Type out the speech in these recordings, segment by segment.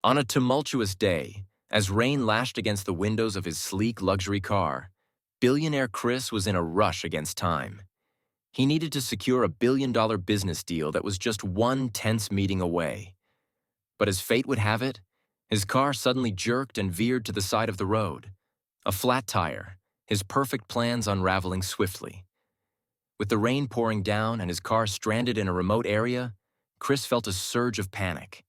On a tumultuous day, as rain lashed against the windows of his sleek luxury car, billionaire Chris was in a rush against time. He needed to secure a $1 billion business deal that was just one tense meeting away. But as fate would have it, his car suddenly jerked and veered to the side of the road. A flat tire, his perfect plans unraveling swiftly. With the rain pouring down and his car stranded in a remote area, Chris felt a surge of panic.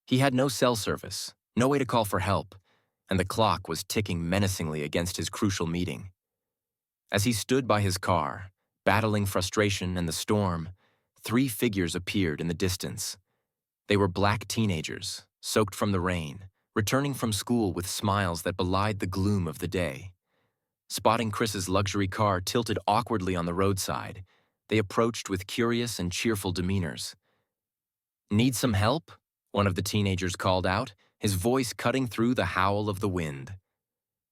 He had no cell service, no way to call for help, and the clock was ticking menacingly against his crucial meeting. As he stood by his car, battling frustration and the storm, three figures appeared in the distance. They were black teenagers, soaked from the rain, returning from school with smiles that belied the gloom of the day. Spotting Chris's luxury car tilted awkwardly on the roadside, they approached with curious and cheerful demeanors. "Need some help?" one of the teenagers called out, his voice cutting through the howl of the wind.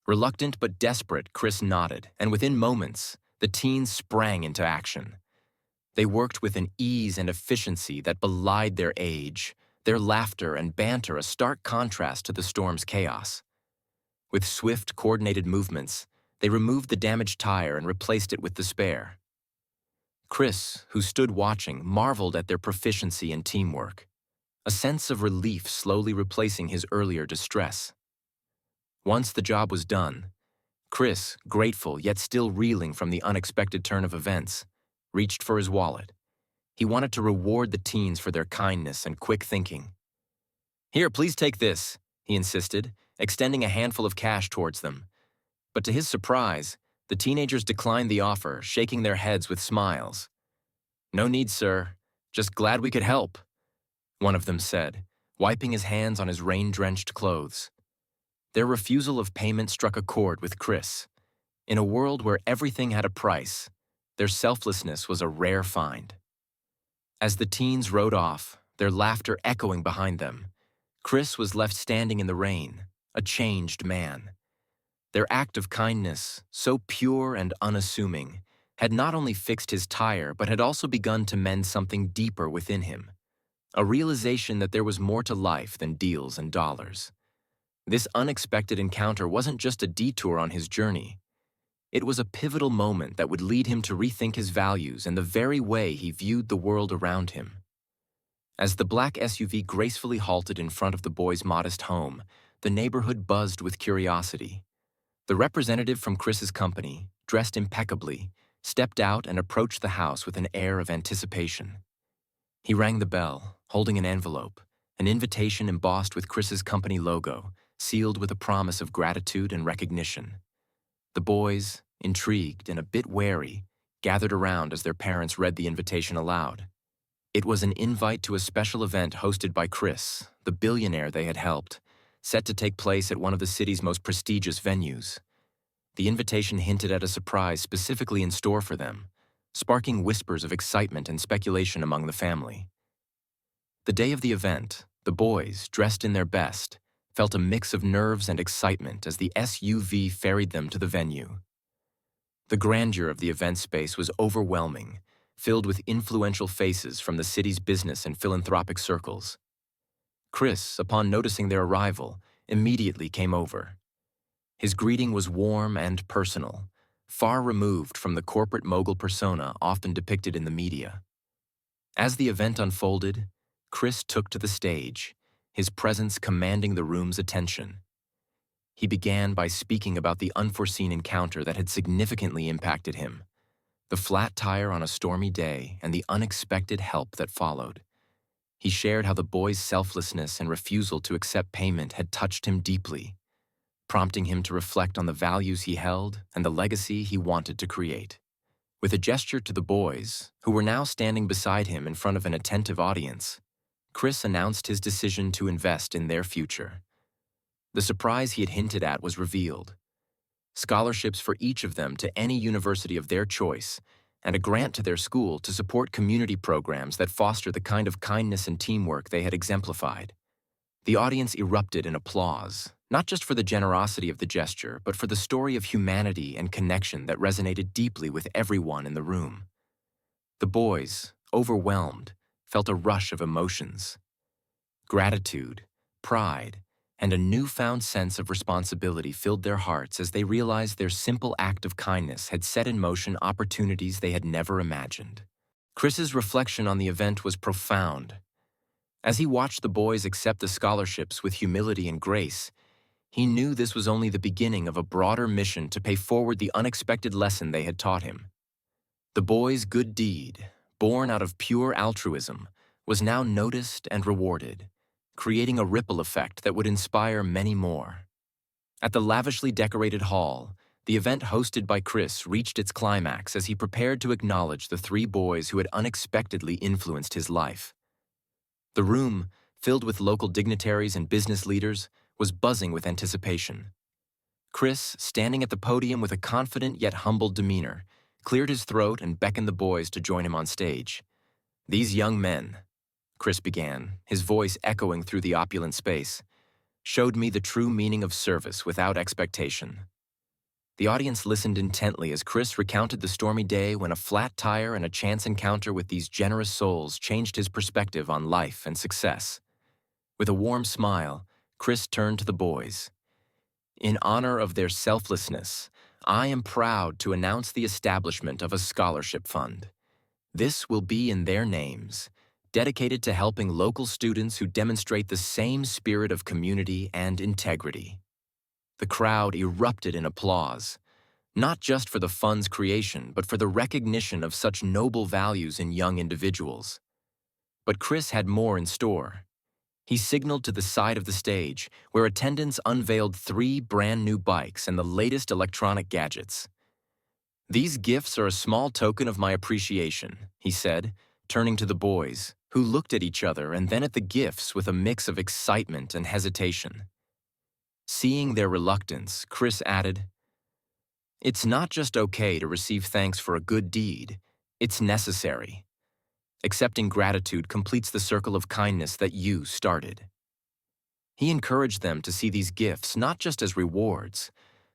Reluctant but desperate, Chris nodded, and within moments, the teens sprang into action. They worked with an ease and efficiency that belied their age, their laughter and banter a stark contrast to the storm's chaos. With swift, coordinated movements, they removed the damaged tire and replaced it with the spare. Chris, who stood watching, marveled at their proficiency and teamwork, a sense of relief slowly replacing his earlier distress. Once the job was done, Chris, grateful yet still reeling from the unexpected turn of events, reached for his wallet. He wanted to reward the teens for their kindness and quick thinking. "Here, please take this," he insisted, extending a handful of cash towards them. But to his surprise, the teenagers declined the offer, shaking their heads with smiles. "No need, sir. Just glad we could help," one of them said, wiping his hands on his rain-drenched clothes. Their refusal of payment struck a chord with Chris. In a world where everything had a price, their selflessness was a rare find. As the teens rode off, their laughter echoing behind them, Chris was left standing in the rain, a changed man. Their act of kindness, so pure and unassuming, had not only fixed his tire but had also begun to mend something deeper within him, a realization that there was more to life than deals and dollars. This unexpected encounter wasn't just a detour on his journey. It was a pivotal moment that would lead him to rethink his values and the very way he viewed the world around him. As the black SUV gracefully halted in front of the boys' modest home, the neighborhood buzzed with curiosity. The representative from Chris's company, dressed impeccably, stepped out and approached the house with an air of anticipation. He rang the bell, holding an envelope, an invitation embossed with Chris's company logo, sealed with a promise of gratitude and recognition. The boys, intrigued and a bit wary, gathered around as their parents read the invitation aloud. It was an invite to a special event hosted by Chris, the billionaire they had helped, set to take place at one of the city's most prestigious venues. The invitation hinted at a surprise specifically in store for them, sparking whispers of excitement and speculation among the family. The day of the event, the boys, dressed in their best, felt a mix of nerves and excitement as the SUV ferried them to the venue. The grandeur of the event space was overwhelming, filled with influential faces from the city's business and philanthropic circles. Chris, upon noticing their arrival, immediately came over. His greeting was warm and personal, far removed from the corporate mogul persona often depicted in the media. As the event unfolded, Chris took to the stage, his presence commanding the room's attention. He began by speaking about the unforeseen encounter that had significantly impacted him, the flat tire on a stormy day and the unexpected help that followed. He shared how the boys' selflessness and refusal to accept payment had touched him deeply, prompting him to reflect on the values he held and the legacy he wanted to create. With a gesture to the boys, who were now standing beside him in front of an attentive audience, Chris announced his decision to invest in their future. The surprise he had hinted at was revealed: scholarships for each of them to any university of their choice, and a grant to their school to support community programs that foster the kind of kindness and teamwork they had exemplified. The audience erupted in applause, not just for the generosity of the gesture, but for the story of humanity and connection that resonated deeply with everyone in the room. The boys, overwhelmed, felt a rush of emotions: gratitude, pride, and a newfound sense of responsibility filled their hearts as they realized their simple act of kindness had set in motion opportunities they had never imagined. Chris's reflection on the event was profound. As he watched the boys accept the scholarships with humility and grace, he knew this was only the beginning of a broader mission to pay forward the unexpected lesson they had taught him. The boys' good deed, born out of pure altruism, was now noticed and rewarded, creating a ripple effect that would inspire many more. At the lavishly decorated hall, the event hosted by Chris reached its climax as he prepared to acknowledge the three boys who had unexpectedly influenced his life. The room, filled with local dignitaries and business leaders, was buzzing with anticipation. Chris, standing at the podium with a confident yet humbled demeanor, cleared his throat and beckoned the boys to join him on stage. "These young men," Chris began, his voice echoing through the opulent space, "showed me the true meaning of service without expectation." The audience listened intently as Chris recounted the stormy day when a flat tire and a chance encounter with these generous souls changed his perspective on life and success. With a warm smile, Chris turned to the boys. "In honor of their selflessness, I am proud to announce the establishment of a scholarship fund. This will be in their names, dedicated to helping local students who demonstrate the same spirit of community and integrity." The crowd erupted in applause, not just for the fund's creation, but for the recognition of such noble values in young individuals. But Chris had more in store. He signaled to the side of the stage, where attendants unveiled 3 brand-new bikes and the latest electronic gadgets. "These gifts are a small token of my appreciation," he said, turning to the boys, who looked at each other and then at the gifts with a mix of excitement and hesitation. Seeing their reluctance, Chris added, "It's not just okay to receive thanks for a good deed, it's necessary. Accepting gratitude completes the circle of kindness that you started." He encouraged them to see these gifts not just as rewards,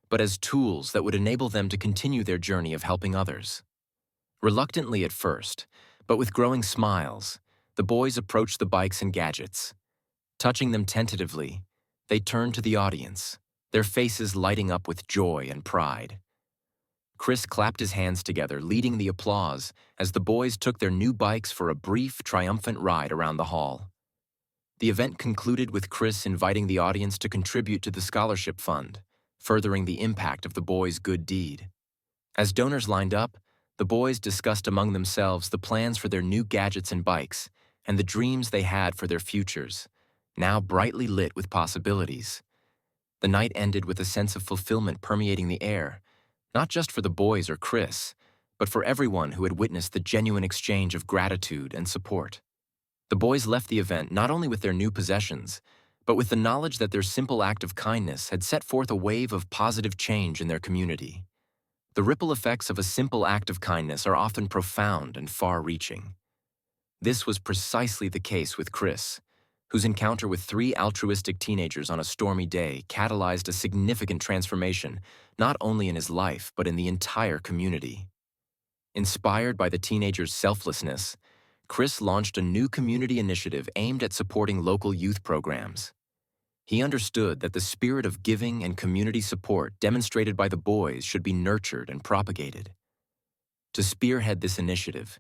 but as tools that would enable them to continue their journey of helping others. Reluctantly at first, but with growing smiles, the boys approached the bikes and gadgets. Touching them tentatively, they turned to the audience, their faces lighting up with joy and pride. Chris clapped his hands together, leading the applause as the boys took their new bikes for a brief, triumphant ride around the hall. The event concluded with Chris inviting the audience to contribute to the scholarship fund, furthering the impact of the boys' good deed. As donors lined up, the boys discussed among themselves the plans for their new gadgets and bikes, and the dreams they had for their futures, now brightly lit with possibilities. The night ended with a sense of fulfillment permeating the air, not just for the boys or Chris, but for everyone who had witnessed the genuine exchange of gratitude and support. The boys left the event not only with their new possessions, but with the knowledge that their simple act of kindness had set forth a wave of positive change in their community. The ripple effects of a simple act of kindness are often profound and far-reaching. This was precisely the case with Chris, whose encounter with 3 altruistic teenagers on a stormy day catalyzed a significant transformation not only in his life but in the entire community. Inspired by the teenagers' selflessness, Chris launched a new community initiative aimed at supporting local youth programs. He understood that the spirit of giving and community support demonstrated by the boys should be nurtured and propagated. To spearhead this initiative,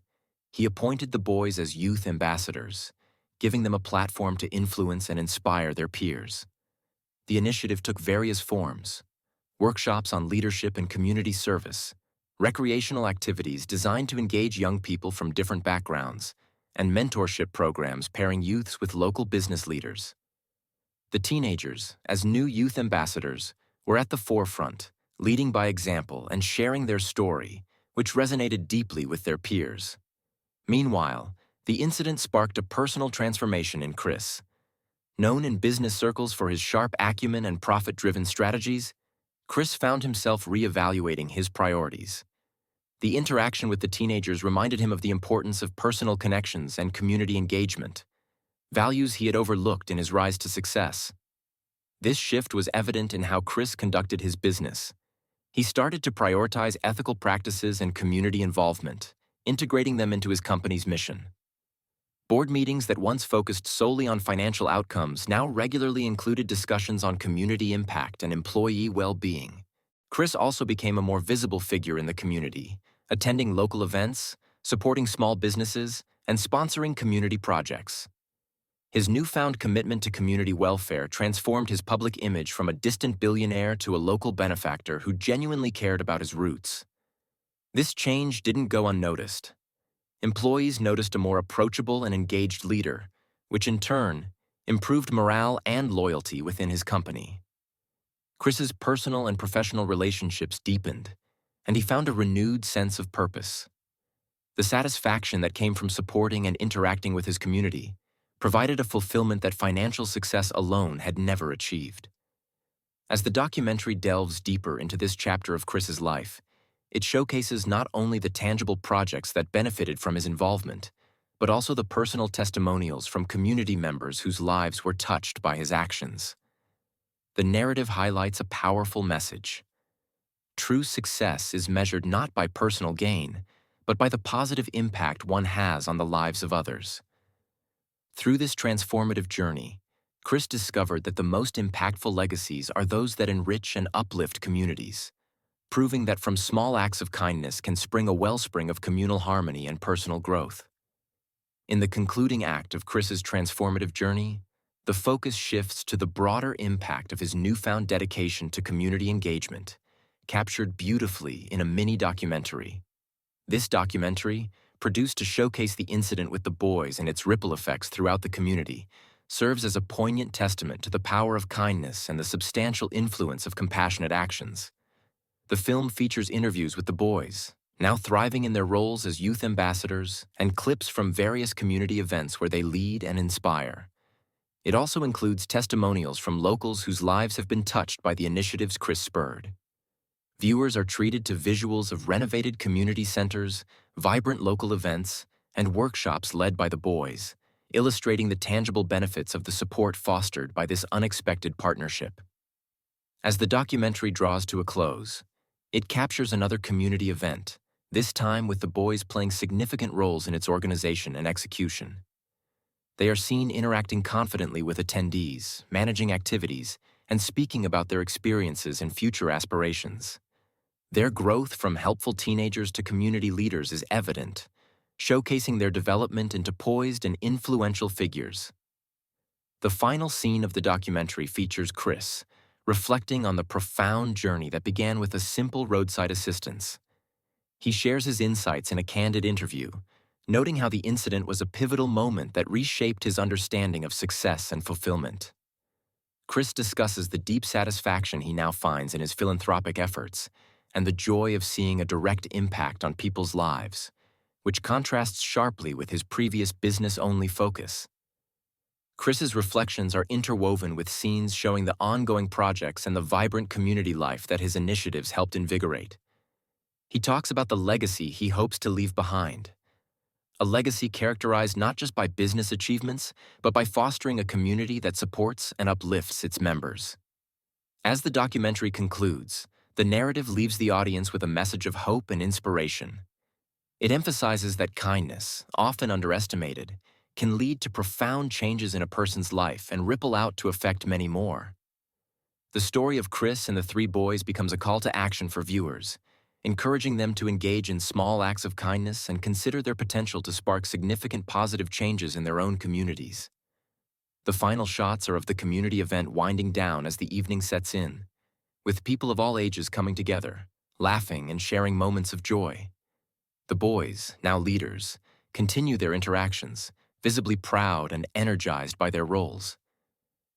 he appointed the boys as youth ambassadors, giving them a platform to influence and inspire their peers. The initiative took various forms: workshops on leadership and community service, recreational activities designed to engage young people from different backgrounds, and mentorship programs pairing youths with local business leaders. The teenagers, as new youth ambassadors, were at the forefront, leading by example and sharing their story, which resonated deeply with their peers. Meanwhile, the incident sparked a personal transformation in Chris. Known in business circles for his sharp acumen and profit-driven strategies, Chris found himself reevaluating his priorities. The interaction with the teenagers reminded him of the importance of personal connections and community engagement, values he had overlooked in his rise to success. This shift was evident in how Chris conducted his business. He started to prioritize ethical practices and community involvement, integrating them into his company's mission. Board meetings that once focused solely on financial outcomes now regularly included discussions on community impact and employee well-being. Chris also became a more visible figure in the community, attending local events, supporting small businesses, and sponsoring community projects. His newfound commitment to community welfare transformed his public image from a distant billionaire to a local benefactor who genuinely cared about his roots. This change didn't go unnoticed. Employees noticed a more approachable and engaged leader, which in turn improved morale and loyalty within his company. Chris's personal and professional relationships deepened, and he found a renewed sense of purpose. The satisfaction that came from supporting and interacting with his community provided a fulfillment that financial success alone had never achieved. As the documentary delves deeper into this chapter of Chris's life, it showcases not only the tangible projects that benefited from his involvement, but also the personal testimonials from community members whose lives were touched by his actions. The narrative highlights a powerful message. True success is measured not by personal gain, but by the positive impact one has on the lives of others. Through this transformative journey, Chris discovered that the most impactful legacies are those that enrich and uplift communities, proving that from small acts of kindness can spring a wellspring of communal harmony and personal growth. In the concluding act of Chris's transformative journey, the focus shifts to the broader impact of his newfound dedication to community engagement, captured beautifully in a mini-documentary. This documentary, produced to showcase the incident with the boys and its ripple effects throughout the community, serves as a poignant testament to the power of kindness and the substantial influence of compassionate actions. The film features interviews with the boys, now thriving in their roles as youth ambassadors, and clips from various community events where they lead and inspire. It also includes testimonials from locals whose lives have been touched by the initiatives Chris spurred. Viewers are treated to visuals of renovated community centers, vibrant local events, and workshops led by the boys, illustrating the tangible benefits of the support fostered by this unexpected partnership. As the documentary draws to a close, it captures another community event, this time with the boys playing significant roles in its organization and execution. They are seen interacting confidently with attendees, managing activities, and speaking about their experiences and future aspirations. Their growth from helpful teenagers to community leaders is evident, showcasing their development into poised and influential figures. The final scene of the documentary features Chris, reflecting on the profound journey that began with a simple roadside assistance. He shares his insights in a candid interview, noting how the incident was a pivotal moment that reshaped his understanding of success and fulfillment. Chris discusses the deep satisfaction he now finds in his philanthropic efforts and the joy of seeing a direct impact on people's lives, which contrasts sharply with his previous business-only focus. Chris's reflections are interwoven with scenes showing the ongoing projects and the vibrant community life that his initiatives helped invigorate. He talks about the legacy he hopes to leave behind, a legacy characterized not just by business achievements, but by fostering a community that supports and uplifts its members. As the documentary concludes, the narrative leaves the audience with a message of hope and inspiration. It emphasizes that kindness, often underestimated, can lead to profound changes in a person's life and ripple out to affect many more. The story of Chris and the three boys becomes a call to action for viewers, encouraging them to engage in small acts of kindness and consider their potential to spark significant positive changes in their own communities. The final shots are of the community event winding down as the evening sets in, with people of all ages coming together, laughing and sharing moments of joy. The boys, now leaders, continue their interactions, visibly proud and energized by their roles.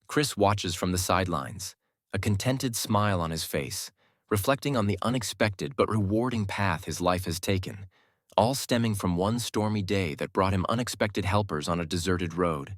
Chris watches from the sidelines, a contented smile on his face, reflecting on the unexpected but rewarding path his life has taken, all stemming from one stormy day that brought him unexpected helpers on a deserted road,